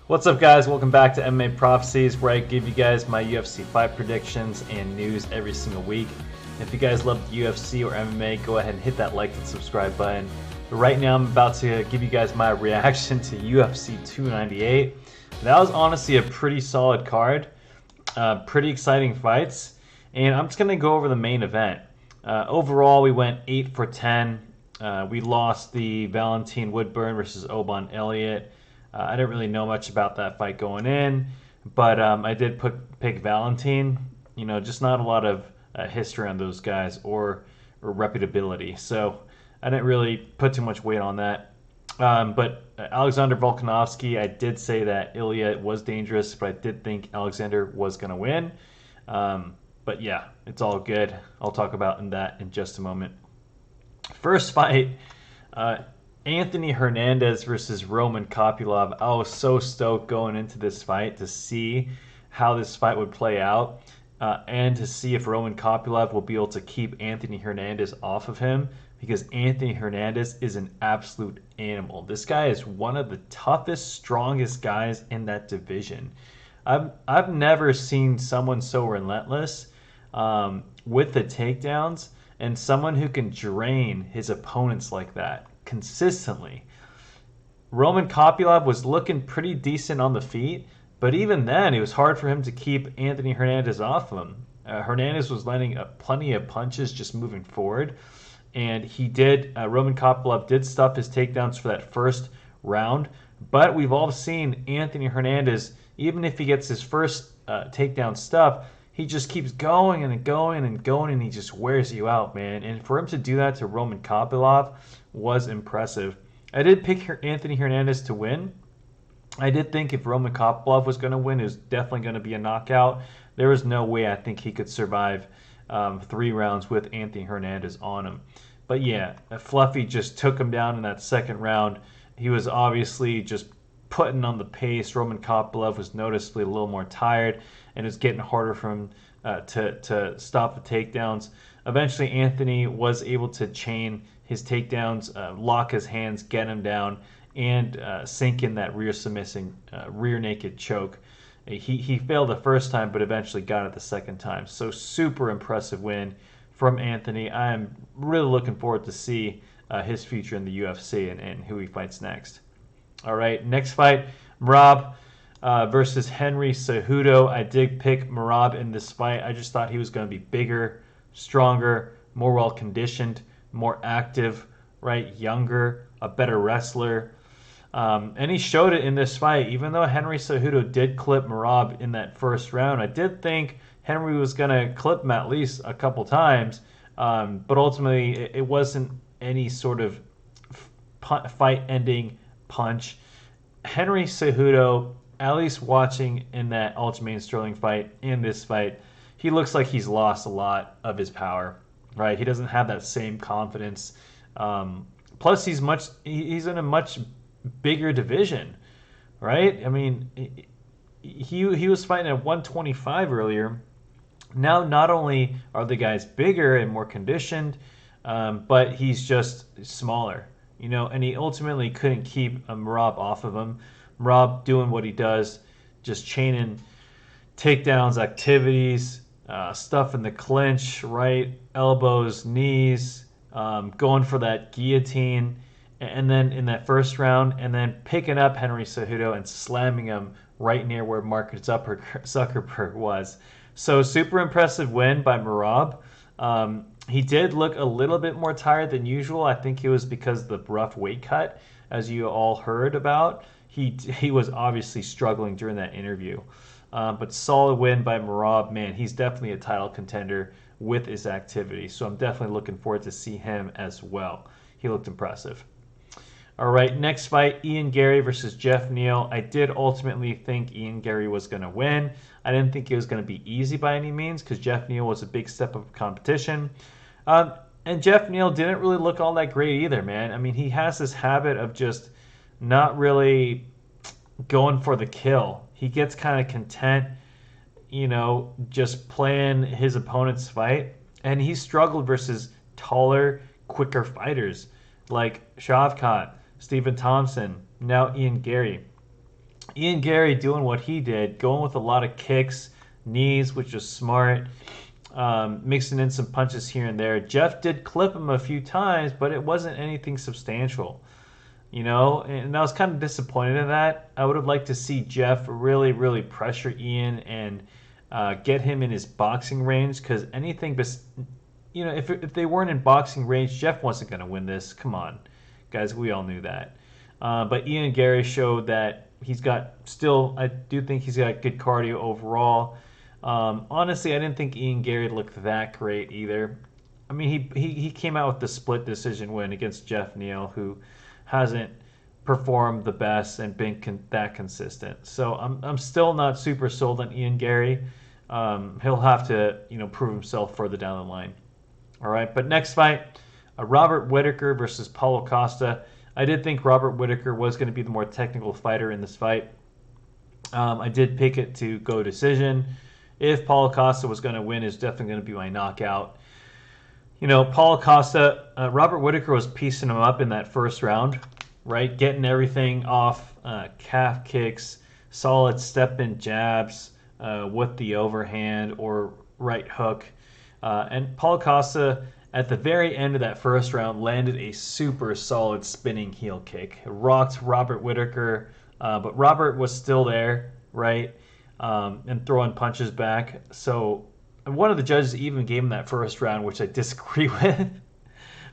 What's up, guys? Welcome back to MMA Prophecies, where I give you guys my UFC fight predictions and news every single week. If you guys love the UFC or MMA, go ahead and hit that like and subscribe button. But right now, I'm about to give you guys my reaction to UFC 298. That was honestly a pretty solid card, pretty exciting fights, and I'm just going to go over the main event. Overall, we went 8 for 10. We lost the Valentin Woodburn versus Oban Elliott. I didn't really know much about that fight going in, but I did pick Valentin. You know, just not a lot of history on those guys or reputability. So I didn't really put too much weight on that. But Alexander Volkanovski, I did say that Ilya was dangerous, but I did think Alexander was going to win. But yeah, it's all good. I'll talk about that in just a moment. First fight, Anthony Hernandez versus Roman Kopylov. I was so stoked going into this fight to see how this fight would play out and to see if Roman Kopylov will be able to keep Anthony Hernandez off of him, because Anthony Hernandez is an absolute animal. This guy is one of the toughest, strongest guys in that division. I've never seen someone so relentless with the takedowns and someone who can drain his opponents like that consistently. Roman Kopylov was looking pretty decent on the feet, but even then, it was hard for him to keep Anthony Hernandez off him. Hernandez was landing plenty of punches just moving forward, and Roman Kopylov did stop his takedowns for that first round, but we've all seen Anthony Hernandez, even if he gets his first takedown stuff, he just keeps going and going and going, and he just wears you out, man. And for him to do that to Roman Kopylov was impressive. I did pick Anthony Hernandez to win. I did think if Roman Kopylov was going to win, it was definitely going to be a knockout. There was no way I think he could survive 3 rounds with Anthony Hernandez on him. But yeah, Fluffy just took him down in that second round. He was obviously just putting on the pace. Roman Kopylov was noticeably a little more tired, and it was getting harder for him to stop the takedowns. Eventually, Anthony was able to chain his takedowns, lock his hands, get him down, and sink in that rear naked choke. He failed the first time, but eventually got it the second time. So super impressive win from Anthony. I am really looking forward to see his future in the UFC and who he fights next. All right, next fight, Merab versus Henry Cejudo. I did pick Merab in this fight. I just thought he was going to be bigger, stronger, more well-conditioned, more active, right? Younger, a better wrestler. And he showed it in this fight. Even though Henry Cejudo did clip Merab in that first round, I did think Henry was going to clip him at least a couple times. But ultimately, it wasn't any sort of fight-ending punch. Henry Cejudo, at least watching in that Aljamain Sterling fight, in this fight, he looks like he's lost a lot of his power, right? He doesn't have that same confidence. Plus, he's in a much bigger division, right? I mean, he was fighting at 125 earlier. Now, not only are the guys bigger and more conditioned, but he's just smaller. You know, and he ultimately couldn't keep Merab off of him. Merab doing what he does, just chaining takedowns, activities, stuff in the clinch, right? Elbows, knees, going for that guillotine, and then in that first round, and then picking up Henry Cejudo and slamming him right near where Mark Zuckerberg was. So super impressive win by Merab. He did look a little bit more tired than usual. I think it was because of the rough weight cut, as you all heard about. He was obviously struggling during that interview. But solid win by Merab. Man, he's definitely a title contender with his activity. So I'm definitely looking forward to see him as well. He looked impressive. All right, next fight, Ian Gary versus Jeff Neal. I did ultimately think Ian Gary was going to win. I didn't think it was going to be easy by any means, because Jeff Neal was a big step of competition. And Jeff Neal didn't really look all that great either, man. I mean, he has this habit of just not really going for the kill. He gets kind of content, you know, just playing his opponent's fight. And he struggled versus taller, quicker fighters like Shavkat, Stephen Thompson, now Ian Gary. Ian Gary doing what he did, going with a lot of kicks, knees, which was smart, mixing in some punches here and there. Jeff did clip him a few times, but it wasn't anything substantial. And I was kind of disappointed in that. I would have liked to see Jeff really, really pressure Ian and get him in his boxing range, because anything, if they weren't in boxing range, Jeff wasn't going to win this. Come on, guys, we all knew that. But Ian Gary showed that I do think he's got good cardio overall. Honestly, I didn't think Ian Gary looked that great either. I mean, he came out with the split decision win against Jeff Neal, who hasn't performed the best and been that consistent. So I'm still not super sold on Ian Gary. He'll have to prove himself further down the line. All right, but next fight, Robert Whitaker versus Paulo Costa. I did think Robert Whitaker was going to be the more technical fighter in this fight. I did pick it to go decision. If Paulo Costa was going to win, it's definitely going to be my knockout. Paulo Costa, Robert Whitaker was piecing him up in that first round, right? Getting everything off, calf kicks, solid step-in jabs with the overhand or right hook. And Paulo Costa, at the very end of that first round, landed a super solid spinning heel kick. It rocked Robert Whitaker, but Robert was still there, right? And throwing punches back. So one of the judges even gave him that first round, which I disagree with.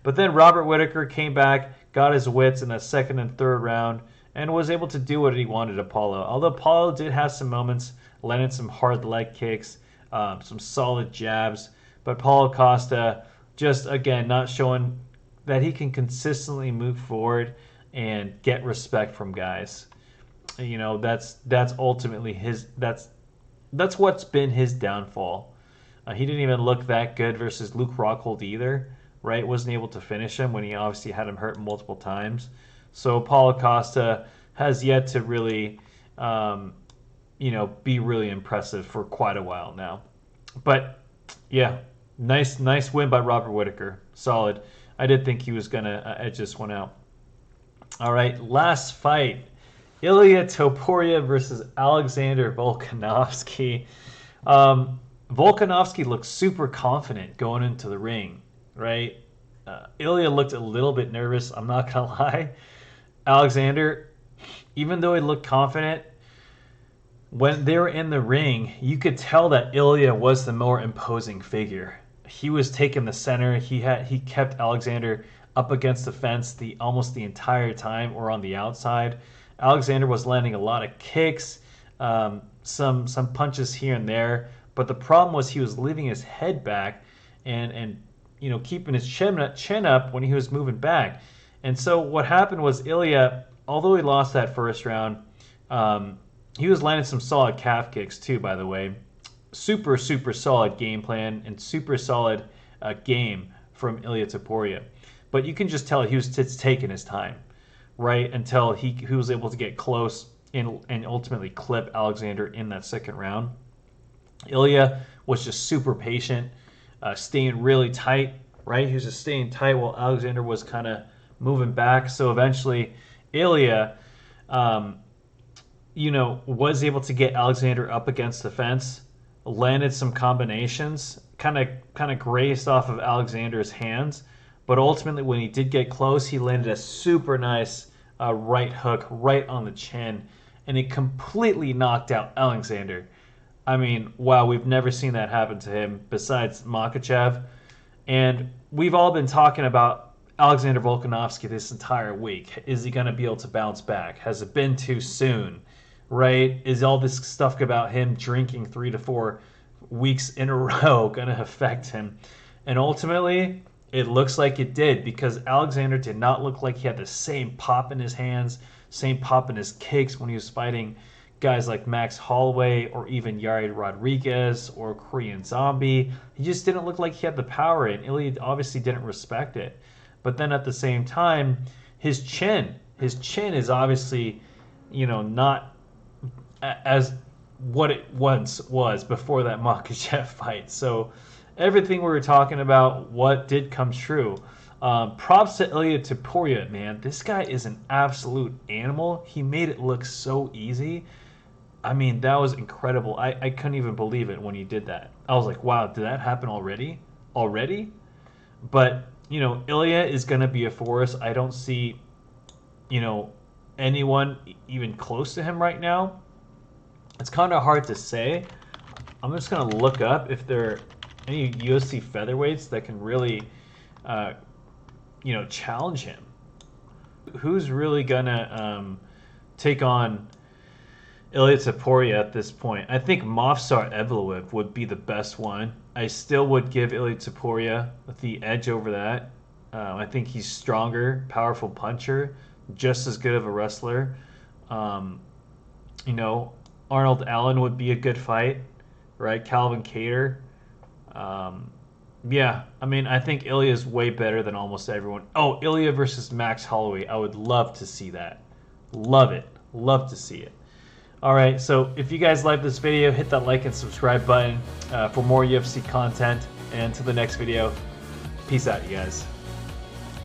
But then Robert Whitaker came back, got his wits in the second and third round, and was able to do what he wanted to Paulo. Although Paulo did have some moments, landed some hard leg kicks, some solid jabs. But Paulo Costa just, again, not showing that he can consistently move forward and get respect from guys. That's ultimately that's what's been his downfall. He didn't even look that good versus Luke Rockhold either, right? Wasn't able to finish him when he obviously had him hurt multiple times. So Paulo Costa has yet to really, be really impressive for quite a while now. But yeah, nice win by Robert Whitaker. Solid. I did think he was gonna edge this one out. All right, last fight. Ilia Topuria versus Alexander Volkanovski. Volkanovski looked super confident going into the ring, right? Ilia looked a little bit nervous, I'm not going to lie. Alexander, even though he looked confident, when they were in the ring, you could tell that Ilia was the more imposing figure. He was taking the center. He kept Alexander up against the fence almost the entire time, or on the outside. Alexander was landing a lot of kicks, some punches here and there, but the problem was he was leaving his head back and keeping his chin up when he was moving back. And so what happened was Ilia, although he lost that first round, he was landing some solid calf kicks too, by the way. Super, super solid game plan and super solid game from Ilia Topuria. But you can just tell he was taking his time, right, until he was able to get close and ultimately clip Alexander in that second round. Ilia was just super patient, staying really tight, right? He was just staying tight while Alexander was kind of moving back. So eventually Ilia, was able to get Alexander up against the fence, landed some combinations, kind of grazed off of Alexander's hands. But ultimately, when he did get close, he landed a super nice right hook right on the chin, and it completely knocked out Alexander. I mean, wow, we've never seen that happen to him besides Makhachev. And we've all been talking about Alexander Volkanovski this entire week. Is he going to be able to bounce back? Has it been too soon? Right? Is all this stuff about him drinking 3 to 4 weeks in a row going to affect him? And ultimately, it looks like it did, because Alexander did not look like he had the same pop in his hands, same pop in his kicks when he was fighting guys like Max Holloway or even Yair Rodriguez or Korean Zombie. He just didn't look like he had the power, and Ilia obviously didn't respect it. But then at the same time, his chin is obviously, not as what it once was before that Makhachev fight. So everything we were talking about, what did come true. Props to Ilya Topuria, man. This guy is an absolute animal. He made it look so easy. I mean, that was incredible. I couldn't even believe it when he did that. I was like, wow, did that happen already? Already? But, you know, Ilya is going to be a force. I don't see, you know, anyone even close to him right now. It's kind of hard to say. I'm just going to look up if there are any UFC featherweights that can really, you know, challenge him. Who's really going to take on Ilya Topuria at this point? I think Movsar Evloev would be the best one. I still would give Ilya Topuria the edge over that. I think he's stronger, powerful puncher, just as good of a wrestler. You know, Arnold Allen would be a good fight, right? Calvin Kattar. Yeah, I mean, I think Ilya is way better than almost everyone. Oh, Ilya versus Max Holloway. I would love to see that. Love it. Love to see it. All right, so if you guys like this video, hit that like and subscribe button for more UFC content. And until the next video, peace out, you guys.